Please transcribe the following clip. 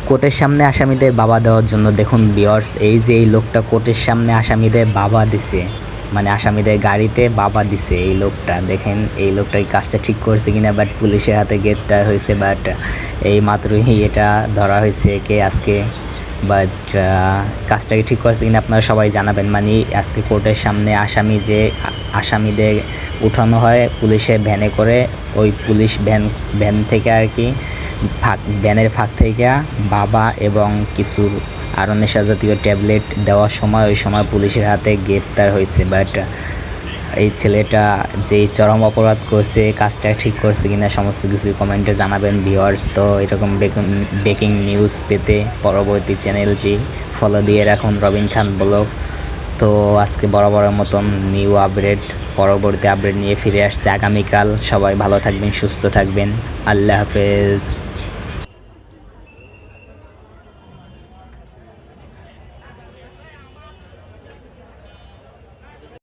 কোর্টের সামনে আসামিদের বাবা দেওয়ার জন্য দেখুন ভিউয়ার্স, এই যে এই লোকটা কোর্টের সামনে আসামিদের বাবা দিছে, মানে আসামিদের গাড়িতে বাবা দিছে এই লোকটা। দেখেন এই লোকটা এই কাজটা ঠিক করছে কিনা, বাট পুলিশের হাতে গ্রেপ্তার হয়েছে, বাট এই মাত্রই এটা ধরা হয়েছে কে আজকে। বাট কাজটাকে ঠিক করছে কিনা আপনারা সবাই জানাবেন। মানে আজকে কোর্টের সামনে আসামিদের উঠানো হয় পুলিশের ভ্যানে করে, ওই পুলিশ ভ্যান থেকে আর কি ভ্যানের ফাঁক থেকে বাবা এবং কিছু আরও নেশা জাতীয় ট্যাবলেট দেওয়ার সময় ওই সময় পুলিশের হাতে গ্রেপ্তার হয়েছে। বাট এই ছেলেটা যেই চরম অপরাধ করছে কাজটা ঠিক করছে কিনা সমস্ত কিছু কমেন্টে জানাবেন ভিউয়ার্স। তো এরকম ব্রেকিং নিউজ পেতে পরবর্তী চ্যানেলটি ফলো দিয়ে রাখুন রবিন খান ব্লগ। তো আজকে বরাবরের মতন নিউ আপডেট, পরবর্তী আপডেট নিয়ে ফিরে আসছে আগামীকাল। সবাই ভালো থাকবেন, সুস্থ থাকবেন, আল্লাহ হাফেজ।